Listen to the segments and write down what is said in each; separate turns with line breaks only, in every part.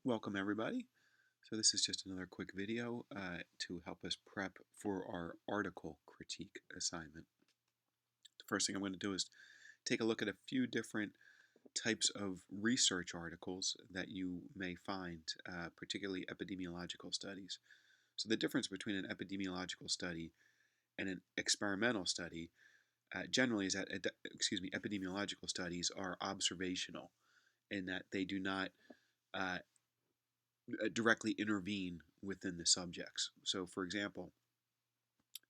Welcome everybody. So this is just another quick video to help us prep for our article critique assignment. The first thing I'm going to do is take a look at a few different types of research articles that you may find, particularly epidemiological studies. So the difference between an epidemiological study and an experimental study generally is that epidemiological studies are observational in that they do not uh, directly intervene within the subjects. So, for example,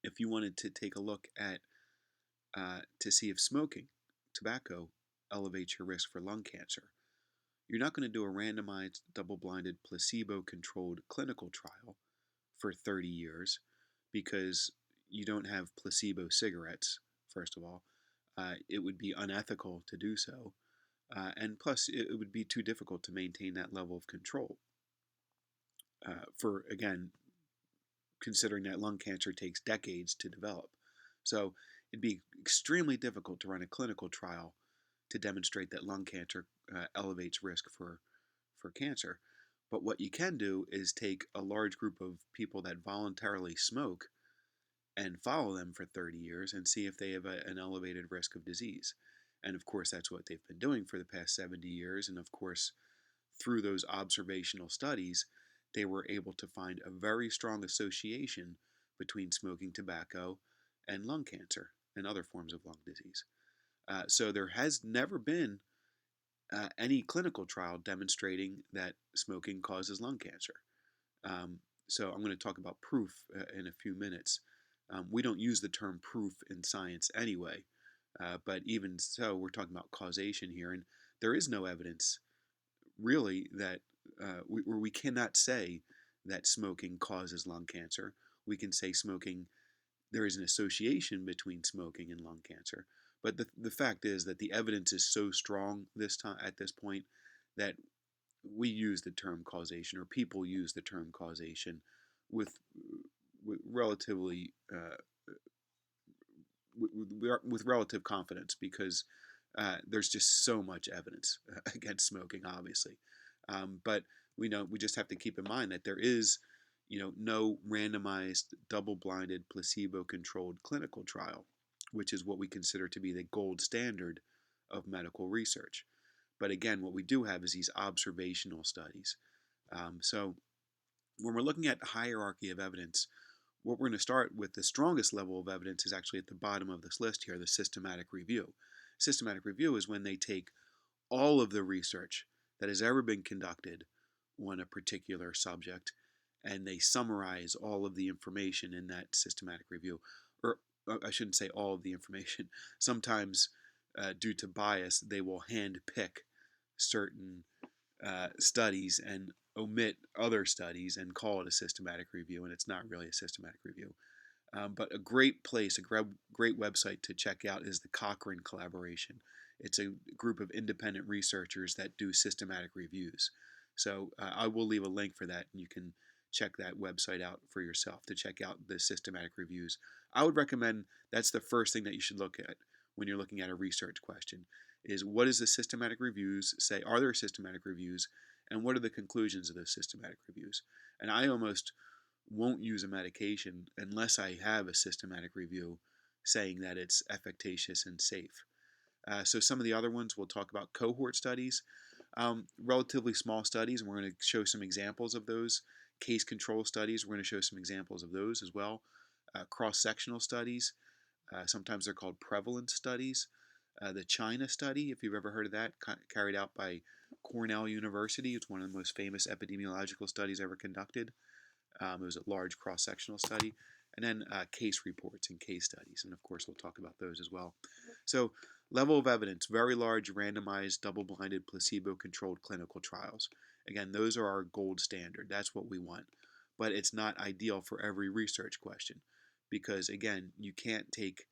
if you wanted to take a look at to see if smoking tobacco elevates your risk for lung cancer, you're not going to do a randomized, double-blinded, placebo-controlled clinical trial for 30 years because you don't have placebo cigarettes. First of all, it would be unethical to do so, and plus, it would be too difficult to maintain that level of control. For again, considering that lung cancer takes decades to develop. So it'd be extremely difficult to run a clinical trial to demonstrate that lung cancer elevates risk for cancer. But what you can do is take a large group of people that voluntarily smoke and follow them for 30 years and see if they have an elevated risk of disease. And of course, that's what they've been doing for the past 70 years. And of course, through those observational studies, they were able to find a very strong association between smoking tobacco and lung cancer and other forms of lung disease. So there has never been any clinical trial demonstrating that smoking causes lung cancer. So I'm going to talk about proof in a few minutes. We don't use the term proof in science anyway, but even so, we're talking about causation here, and there is no evidence really that we cannot say that smoking causes lung cancer. We can say smoking, there is an association between smoking and lung cancer. But the fact is that the evidence is so strong this time at this point that we use the term causation, or people use the term causation with with relatively with relative confidence because there's just so much evidence against smoking, obviously. But we just have to keep in mind that there is, no randomized, double-blinded, placebo-controlled clinical trial, which is what we consider to be the gold standard of medical research. But again, what we do have is these observational studies. So when we're looking at hierarchy of evidence, what we're going to start with the strongest level of evidence is actually at the bottom of this list here, the systematic review. Systematic review is when they take all of the research that has ever been conducted on a particular subject and they summarize all of the information in that systematic review. Or I shouldn't say all of the information. Sometimes, due to bias, they will hand pick certain studies and omit other studies and call it a systematic review, and it's not really a systematic review. But a great place, a great website to check out is the Cochrane Collaboration. It's a group of independent researchers that do systematic reviews. So I will leave a link for that, and you can check that website out for yourself to check out the systematic reviews. I would recommend that's the first thing that you should look at when you're looking at a research question is what does the systematic reviews say? Are there systematic reviews? And what are the conclusions of those systematic reviews? And I almost won't use a medication unless I have a systematic review saying that it's efficacious and safe. So some of the other ones we'll talk about cohort studies, relatively small studies, and we're going to show some examples of those. Case control studies, we're going to show some examples of those as well. Cross-sectional studies, sometimes they're called prevalence studies. The China study, if you've ever heard of that, carried out by Cornell University. It's one of the most famous epidemiological studies ever conducted. It was a large cross-sectional study. And then case reports and case studies. And of course, we'll talk about those as well. So level of evidence, very large randomized, double-blinded, placebo-controlled clinical trials. Again, those are our gold standard. That's what we want. But it's not ideal for every research question because, again, you can't take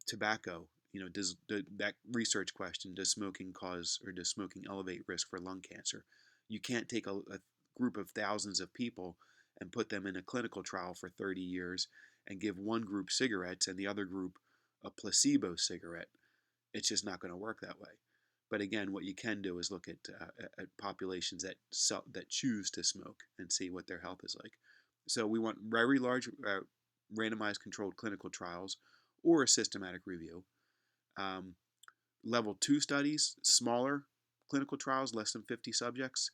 tobacco. Does that research question, does smoking cause or does smoking elevate risk for lung cancer? You can't take a group of thousands of people and put them in a clinical trial for 30 years and give one group cigarettes and the other group a placebo cigarette. It's just not going to work that way. But again, what you can do is look at populations that choose to smoke and see what their health is like. So we want very large randomized controlled clinical trials or a systematic review. Um, Level 2 studies, smaller clinical trials, less than 50 subjects.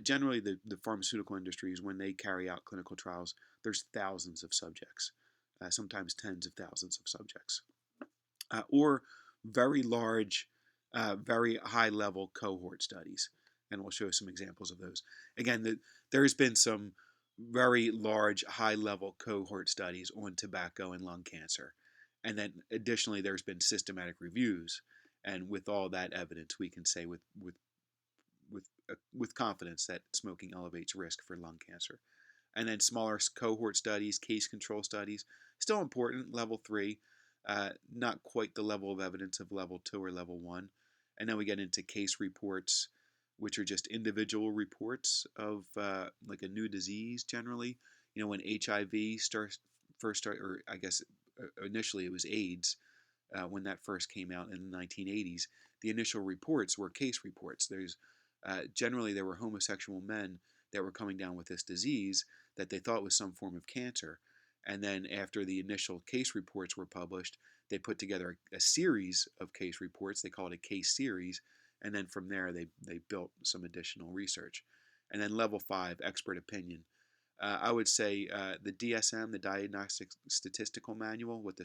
Generally, the pharmaceutical industries, when they carry out clinical trials, there's thousands of subjects, sometimes tens of thousands of subjects. Or very large, very high level cohort studies. And we'll show some examples of those. Again, there's been some very large, high level cohort studies on tobacco and lung cancer. And then additionally, there's been systematic reviews. And with all that evidence, we can say with confidence that smoking elevates risk for lung cancer. And then smaller cohort studies, case control studies, still important, level 3, not quite the level of evidence of level 2 or level 1. And then we get into case reports, which are just individual reports of like a new disease generally. When HIV first started, or I guess initially it was AIDS, when that first came out in the 1980s, the initial reports were case reports. Generally there were homosexual men that were coming down with this disease that they thought was some form of cancer. And then after the initial case reports were published, they put together a series of case reports. They call it a case series. And then from there, they built some additional research. And then level 5, expert opinion. I would say the DSM, the Diagnostic Statistical Manual, with the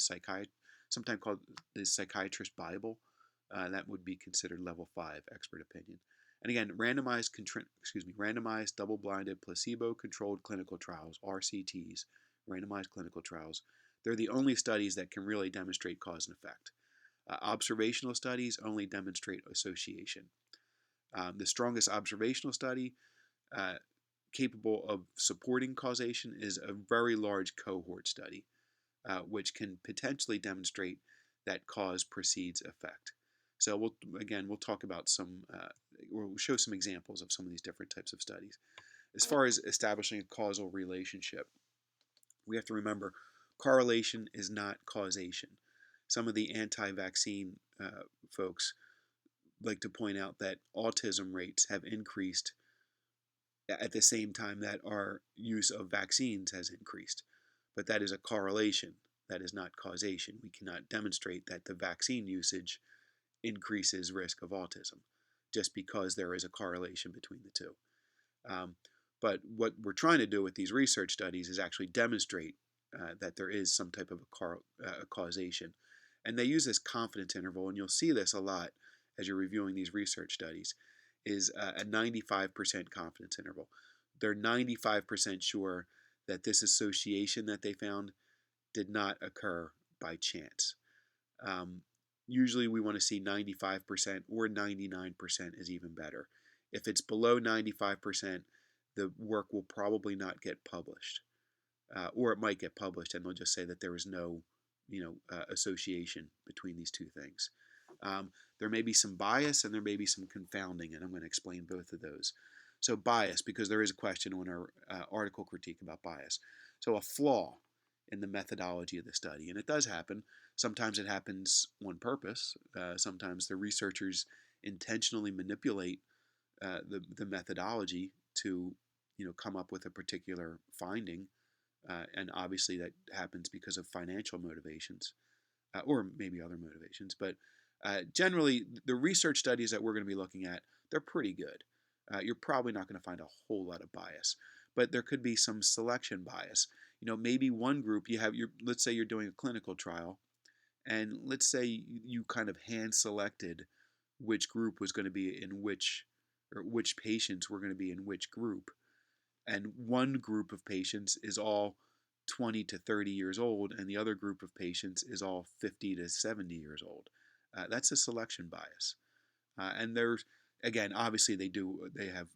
sometimes called the Psychiatrist Bible, that would be considered level 5, expert opinion. And again, randomized double-blinded placebo-controlled clinical trials, RCTs, randomized clinical trials. They're the only studies that can really demonstrate cause and effect. Observational studies only demonstrate association. The strongest observational study capable of supporting causation is a very large cohort study, which can potentially demonstrate that cause precedes effect. So we'll talk about we'll show some examples of some of these different types of studies. As far as establishing a causal relationship, we have to remember correlation is not causation. Some of the anti-vaccine folks like to point out that autism rates have increased at the same time that our use of vaccines has increased. But that is a correlation. That is not causation. We cannot demonstrate that the vaccine usage increases risk of autism just because there is a correlation between the two. But what we're trying to do with these research studies is actually demonstrate that there is some type of a causation. And they use this confidence interval, and you'll see this a lot as you're reviewing these research studies, is a 95% confidence interval. They're 95% sure that this association that they found did not occur by chance. Usually we want to see 95% or 99% is even better. If it's below 95%, the work will probably not get published. Or it might get published and they'll just say that there was no association between these two things. There may be some bias and there may be some confounding, and I'm going to explain both of those. So bias, because there is a question on our article critique about bias. So a flaw in the methodology of the study, and it does happen. Sometimes it happens on purpose. Sometimes the researchers intentionally manipulate the methodology to come up with a particular finding, and obviously that happens because of financial motivations, or maybe other motivations. But generally, the research studies that we're going to be looking at, they're pretty good. You're probably not going to find a whole lot of bias, but there could be some selection bias. Maybe one group let's say you're doing a clinical trial, and let's say you kind of hand selected which group was going to be in which, or which patients were going to be in which group. And one group of patients is all 20 to 30 years old, and the other group of patients is all 50 to 70 years old. That's a selection bias. And there's, again, obviously they have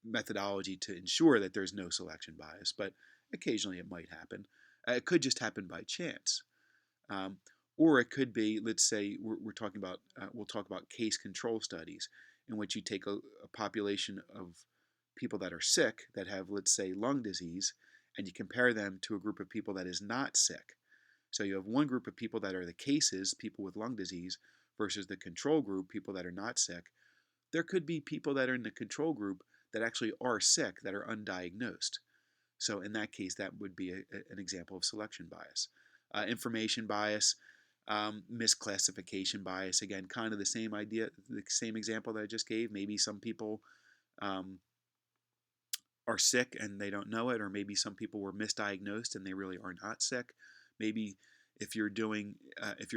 methodology to ensure that there's no selection bias, but occasionally it might happen. It could just happen by chance. Or it could be, let's say we'll talk about case control studies in which you take a population of people that are sick that have, let's say, lung disease, and you compare them to a group of people that is not sick. So you have one group of people that are the cases, people with lung disease, versus the control group, people that are not sick, there could be people that are in the control group that actually are sick that are undiagnosed. So in that case, that would be an example of selection bias. Information bias, misclassification bias, again, kind of the same idea, the same example that I just gave. Maybe some people um, are sick and they don't know it, or maybe some people were misdiagnosed and they really are not sick. Maybe if you're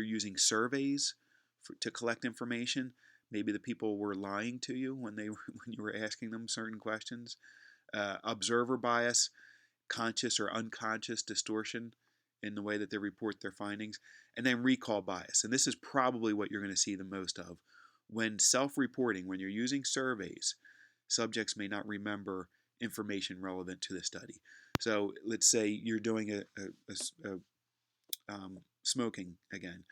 using surveys to collect information, maybe the people were lying to you when when you were asking them certain questions. Observer bias, conscious or unconscious distortion in the way that they report their findings, and then recall bias. And this is probably what you're going to see the most of. When self-reporting, when you're using surveys, subjects may not remember information relevant to the study. So let's say you're doing smoking again,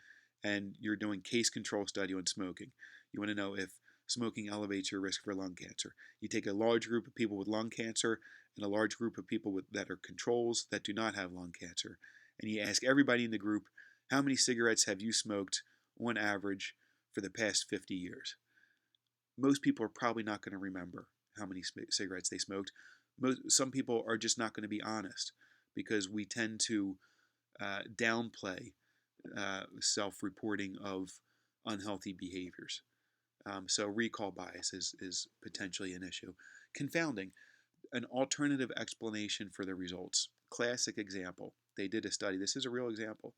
and you're doing case control study on smoking. You want to know if smoking elevates your risk for lung cancer. You take a large group of people with lung cancer and a large group of people that are controls that do not have lung cancer, and you ask everybody in the group, how many cigarettes have you smoked on average for the past 50 years? Most people are probably not going to remember how many cigarettes they smoked. Some people are just not going to be honest because we tend to downplay self-reporting of unhealthy behaviors. So recall bias is potentially an issue. Confounding, an alternative explanation for the results. Classic example. They did a study. This is a real example.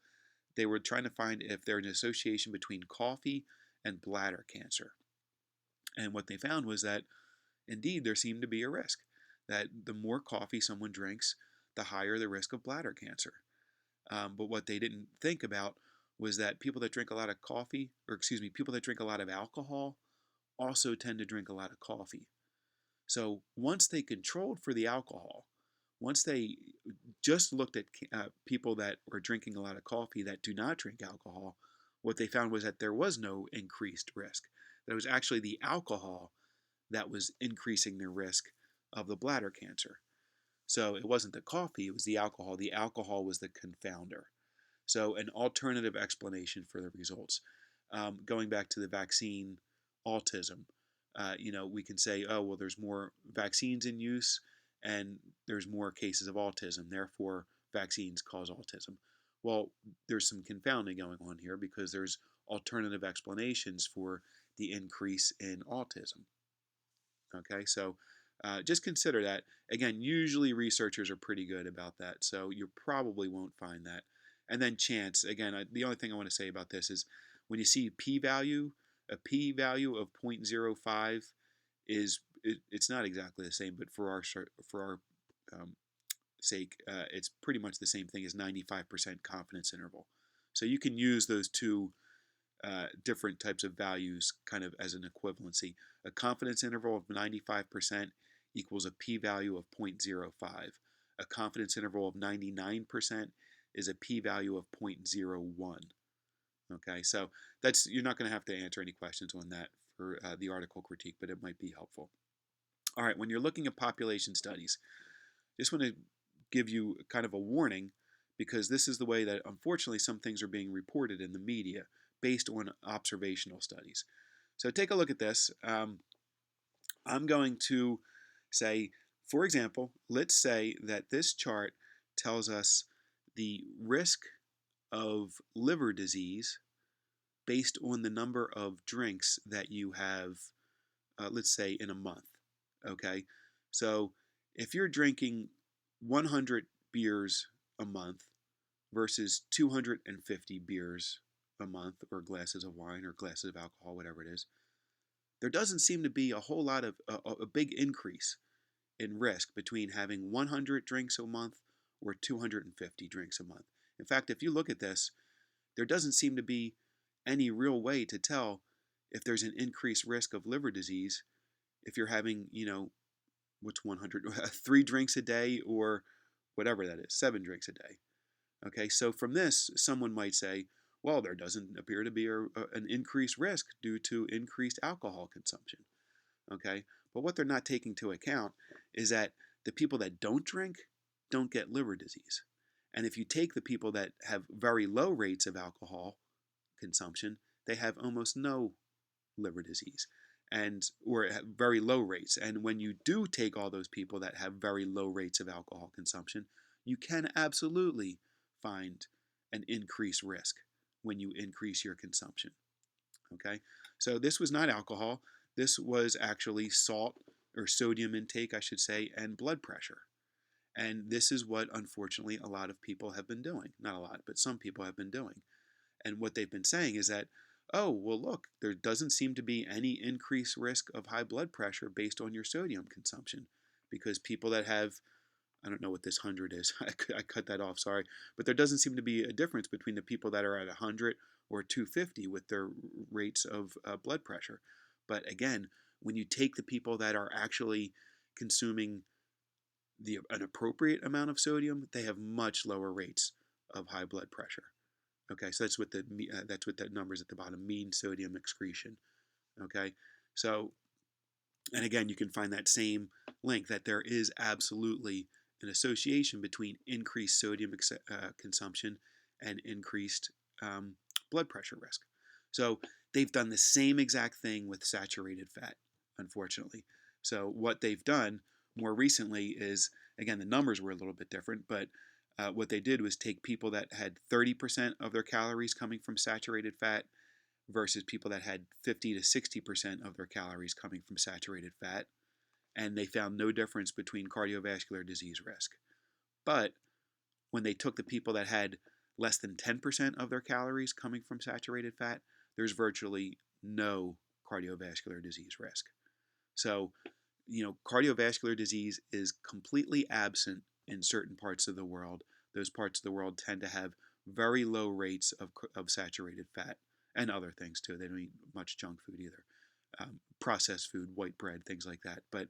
They were trying to find if there's an association between coffee and bladder cancer. And what they found was that indeed there seemed to be a risk. That the more coffee someone drinks, the higher the risk of bladder cancer. But what they didn't think about was that people that drink a lot of coffee, or excuse me, people that drink a lot of alcohol also tend to drink a lot of coffee. So once they controlled for the alcohol, once they just looked at people that were drinking a lot of coffee that do not drink alcohol, what they found was that there was no increased risk. That it was actually the alcohol that was increasing their risk of the bladder cancer. So it wasn't the coffee, it was the alcohol. The alcohol was the confounder. So an alternative explanation for the results. Going back to the vaccine autism, we can say, oh, well, there's more vaccines in use and there's more cases of autism. Therefore, vaccines cause autism. Well, there's some confounding going on here because there's alternative explanations for the increase in autism. Okay, so just consider that. Again, usually researchers are pretty good about that, so you probably won't find that. And then chance, again, the only thing I want to say about this is when you see p-value, a p-value of 0.05 it's not exactly the same, but for our sake, it's pretty much the same thing as 95% confidence interval. So you can use those two different types of values kind of as an equivalency. A confidence interval of 95% equals a p-value of 0.05. A confidence interval of 99% is a p-value of 0.01. Okay, so you're not going to have to answer any questions on that for the article critique, but it might be helpful. All right, when you're looking at population studies, just want to give you kind of a warning because this is the way that unfortunately some things are being reported in the media based on observational studies. So take a look at this. I'm going to say, for example, let's say that this chart tells us the risk of liver disease based on the number of drinks that you have, let's say, in a month. Okay, so if you're drinking 100 beers a month versus 250 beers a month, or glasses of wine, or glasses of alcohol, whatever it is, there doesn't seem to be a whole lot of a big increase in risk between having 100 drinks a month or 250 drinks a month. In fact, if you look at this, there doesn't seem to be any real way to tell if there's an increased risk of liver disease if you're having, what's 100, 3 drinks a day or whatever that is, 7 drinks a day. Okay, so from this, someone might say, well, there doesn't appear to be an increased risk due to increased alcohol consumption. Okay, but what they're not taking into account is that the people that don't drink don't get liver disease. And if you take the people that have very low rates of alcohol consumption, they have almost no liver disease and or have very low rates. And when you do take all those people that have very low rates of alcohol consumption, you can absolutely find an increased risk when you increase your consumption. Okay, so this was not alcohol. This was actually salt or sodium intake, I should say, and blood pressure. And this is what, unfortunately, a lot of people have been doing. Not a lot, but some people have been doing. And what they've been saying is that, oh, well, look, there doesn't seem to be any increased risk of high blood pressure based on your sodium consumption because people that have, I don't know what this 100 is, I cut that off, sorry, but there doesn't seem to be a difference between the people that are at 100 or 250 with their rates of blood pressure. But again, when you take the people that are actually consuming an appropriate amount of sodium, they have much lower rates of high blood pressure. Okay, so that's what that numbers at the bottom, mean sodium excretion. Okay, so and again, you can find that same link that there is absolutely an association between increased sodium consumption and increased blood pressure risk. So they've done the same exact thing with saturated fat, unfortunately. So what they've done more recently is, again, the numbers were a little bit different, but what they did was take people that had 30% of their calories coming from saturated fat versus people that had 50 to 60% of their calories coming from saturated fat, and they found no difference between cardiovascular disease risk. But when they took the people that had less than 10% of their calories coming from saturated fat, there's virtually no cardiovascular disease risk. So, cardiovascular disease is completely absent in certain parts of the world. Those parts of the world tend to have very low rates of saturated fat and other things too. They don't eat much junk food either. Processed food, white bread, things like that. But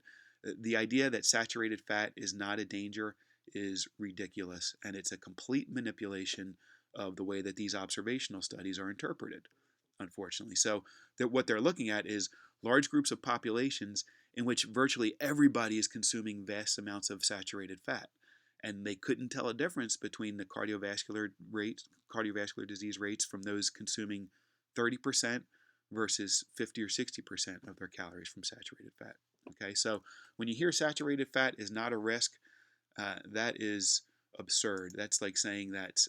the idea that saturated fat is not a danger is ridiculous, and it's a complete manipulation of the way that these observational studies are interpreted, unfortunately. So what they're looking at is large groups of populations in which virtually everybody is consuming vast amounts of saturated fat. And they couldn't tell a difference between the cardiovascular disease rates from those consuming 30% versus 50 or 60% of their calories from saturated fat. Okay, so when you hear saturated fat is not a risk, that is absurd. That's like saying that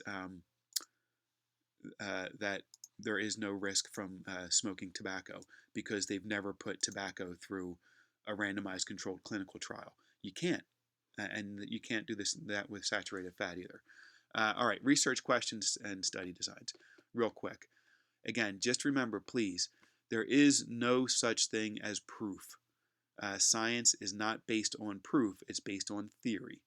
that there is no risk from smoking tobacco because they've never put tobacco through a randomized controlled clinical trial. You can't, and you can't do that with saturated fat either. All right, research questions and study designs. Real quick. Again, just remember, please, there is no such thing as proof. Science is not based on proof, it's based on theory.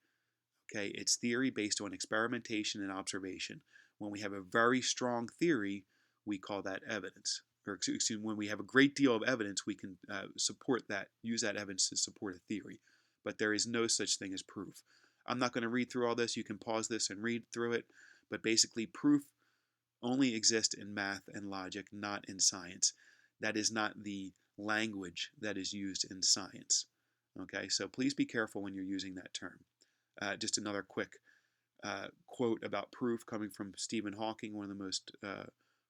Okay, it's theory based on experimentation and observation. When we have a very strong theory, we call that evidence. Or excuse me, when we have a great deal of evidence, we can use that evidence to support a theory. But there is no such thing as proof. I'm not going to read through all this. You can pause this and read through it. But basically, proof only exists in math and logic, not in science. That is not the language that is used in science. Okay, so please be careful when you're using that term. Just another quick quote about proof coming from Stephen Hawking, one of the most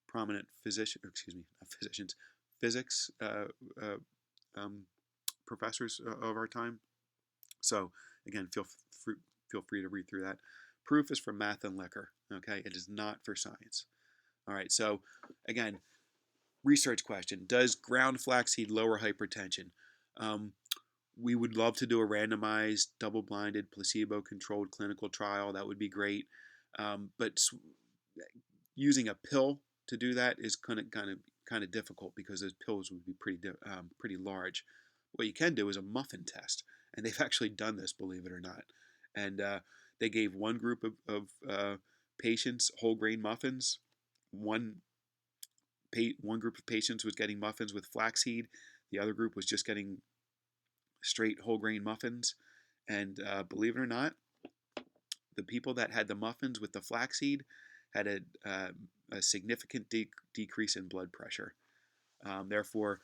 prominent physics professors of our time. So again, feel free to read through that. Proof is for math and liquor. Okay, it is not for science. All right, so again, research question: does ground flaxseed lower hypertension? We would love to do a randomized, double-blinded, placebo-controlled clinical trial. That would be great. But using a pill to do that is kind of difficult because those pills would be pretty large. What you can do is a muffin test, and they've actually done this, believe it or not. And they gave one group of patients whole grain muffins. One group of patients was getting muffins with flaxseed. The other group was just getting straight whole grain muffins. And believe it or not, the people that had the muffins with the flaxseed had a significant decrease in blood pressure. Therefore,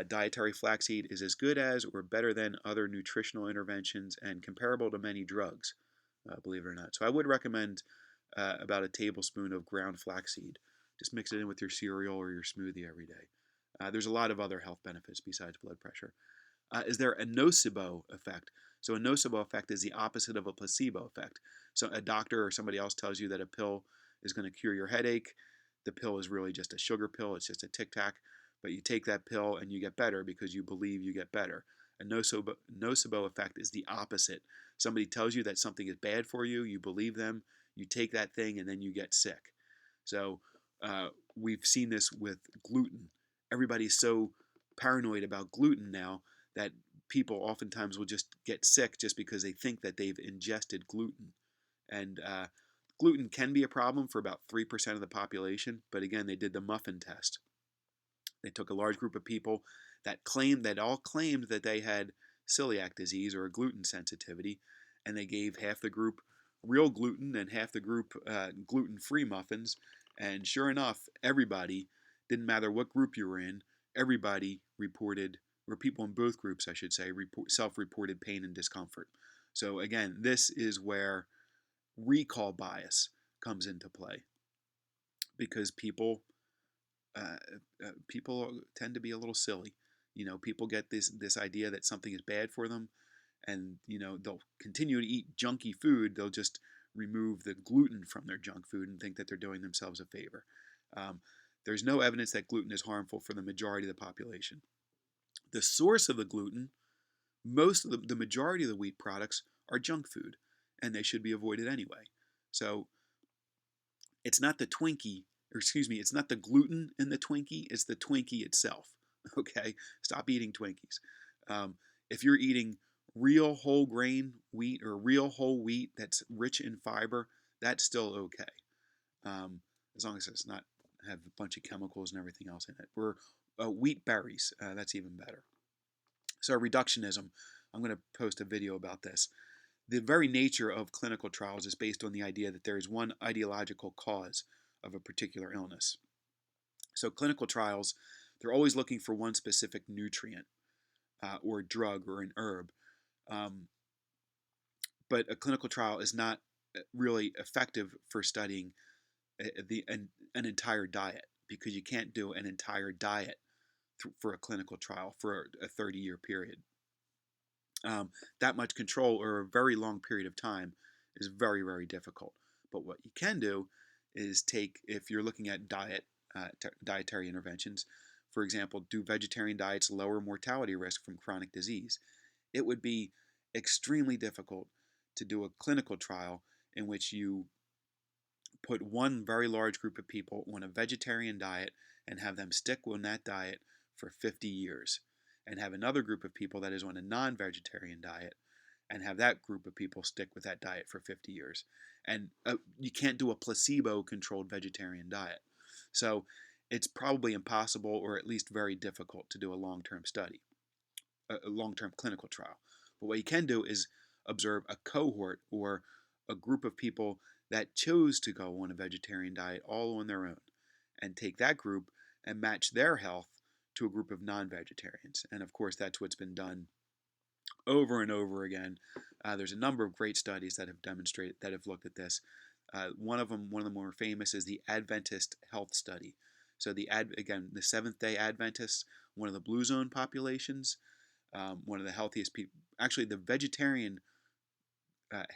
dietary flaxseed is as good as or better than other nutritional interventions and comparable to many drugs, believe it or not. So I would recommend about a tablespoon of ground flaxseed Just mix it in with your cereal or your smoothie every day. There's a lot of other health benefits besides blood pressure. Is there a nocebo effect? So a nocebo effect is the opposite of a placebo effect. So a doctor or somebody else tells you that a pill is going to cure your headache. The pill is really just a sugar pill. It's just a Tic Tac. But you take that pill and you get better because you believe you get better. A nocebo effect is the opposite. Somebody tells you that something is bad for you. You believe them. You take that thing and then you get sick. So we've seen this with gluten. Everybody's so paranoid about gluten now that people oftentimes will just get sick just because they think that they've ingested gluten. And gluten can be a problem for about 3% of the population, but again, they did the muffin test. They took a large group of people that all claimed that they had celiac disease or a gluten sensitivity, and they gave half the group real gluten and half the group gluten-free muffins. And sure enough, everybody, didn't matter what group you were in, everybody reported, or people in both groups, I should say, self-reported pain and discomfort. So again, this is where recall bias comes into play because uh, people tend to be a little silly. People get this idea that something is bad for them, and they'll continue to eat junky food. They'll just remove the gluten from their junk food and think that they're doing themselves a favor. Um, there's no evidence that gluten is harmful for the majority of the population. The source of the gluten, most of the majority of the wheat products are junk food, and they should be avoided anyway. So it's not the Twinkie, or excuse me, it's not the gluten in the Twinkie, it's the Twinkie itself. Okay, stop eating Twinkies. If you're eating real whole grain wheat or real whole wheat that's rich in fiber, that's still okay, as long as it's not have a bunch of chemicals and everything else in it. Or wheat berries, that's even better. So reductionism, I'm going to post a video about this. The very nature of clinical trials is based on the idea that there is one ideological cause of a particular illness. So clinical trials, they're always looking for one specific nutrient or drug or an herb. But a clinical trial is not really effective for studying an entire diet because you can't do an entire diet for a clinical trial for a 30-year period. That much control over a very long period of time is very, very difficult. But what you can do is take, if you're looking at dietary interventions, for example, do vegetarian diets lower mortality risk from chronic disease? It would be extremely difficult to do a clinical trial in which you put one very large group of people on a vegetarian diet and have them stick on that diet for 50 years, and have another group of people that is on a non-vegetarian diet and have that group of people stick with that diet for 50 years. And you can't do a placebo-controlled vegetarian diet. So it's probably impossible, or at least very difficult, to do a long-term study, a long-term clinical trial. But what you can do is observe a cohort or a group of people that chose to go on a vegetarian diet all on their own, and take that group and match their health to a group of non-vegetarians. And of course, that's what's been done over and over again. There's a number of great studies that have demonstrated, that have looked at this. One of the more famous, is the Adventist Health Study. So the Seventh-day Adventists, one of the blue zone populations, one of the healthiest people. Actually, the vegetarian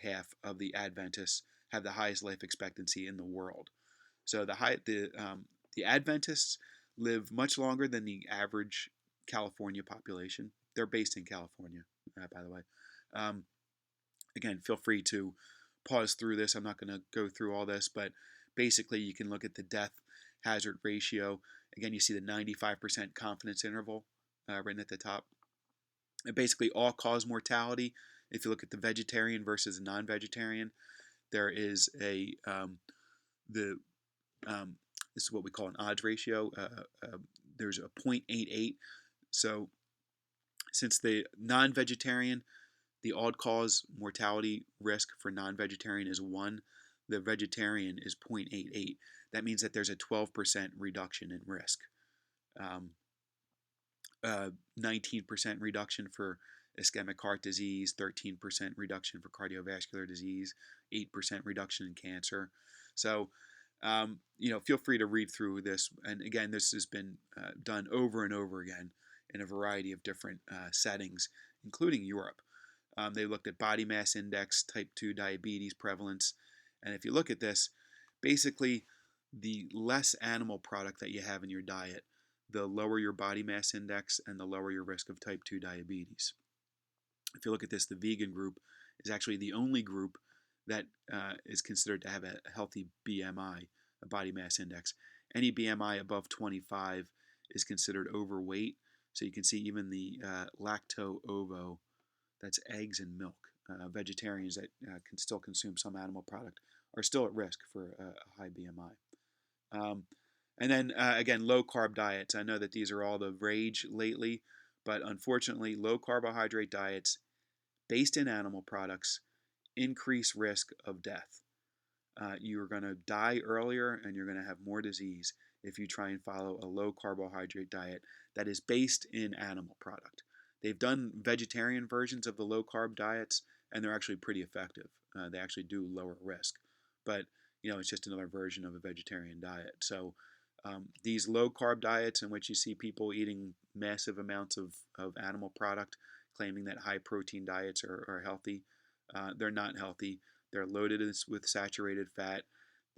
half of the Adventists have the highest life expectancy in the world. So the Adventists live much longer than the average California population. They're based in California, by the way. Again, feel free to pause through this. I'm not going to go through all this, but basically you can look at the death hazard ratio. Again, you see the 95% confidence interval written at the top. And basically all-cause mortality, if you look at the vegetarian versus the non-vegetarian, there is this is what we call an odds ratio. There's a 0.88. So since the non-vegetarian, the all-cause mortality risk for non-vegetarian is 1, the vegetarian is 0.88. That means that there's a 12% reduction in risk. 19% reduction for ischemic heart disease, 13% reduction for cardiovascular disease, 8% reduction in cancer. So Feel free to read through this. And again, this has been done over and over again in a variety of different settings, including Europe. They looked at body mass index, type 2 diabetes prevalence. And if you look at this, basically, the less animal product that you have in your diet, the lower your body mass index and the lower your risk of type 2 diabetes. If you look at this, the vegan group is actually the only group that is considered to have a healthy BMI, a body mass index. Any BMI above 25 is considered overweight. So you can see even the lacto-ovo, that's eggs and milk, vegetarians that can still consume some animal product are still at risk for a high BMI. And then again, low carb diets. I know that these are all the rage lately, but unfortunately, low carbohydrate diets based in animal products increase risk of death. You're going to die earlier and you're going to have more disease if you try and follow a low carbohydrate diet that is based in animal product. They've done vegetarian versions of the low carb diets and they're actually pretty effective. They actually do lower risk, but it's just another version of a vegetarian diet. So these low carb diets in which you see people eating massive amounts of animal product, claiming that high protein diets are healthy, they're not healthy. They're loaded with saturated fat.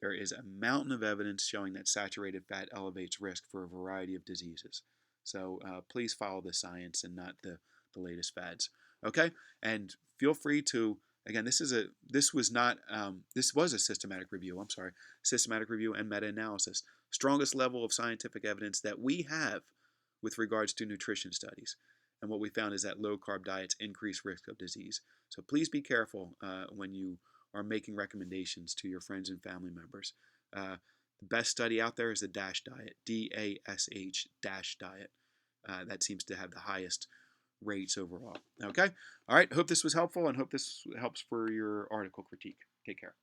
There is a mountain of evidence showing that saturated fat elevates risk for a variety of diseases. So please follow the science and not the latest fads. Okay, and feel free to, again, this was a systematic review. I'm sorry, systematic review and meta-analysis. Strongest level of scientific evidence that we have with regards to nutrition studies. And what we found is that low carb diets increase risk of disease. So please be careful when you are making recommendations to your friends and family members. The best study out there is the DASH diet, DASH DASH diet. That seems to have the highest rates overall. Okay? All right. Hope this was helpful and hope this helps for your article critique. Take care.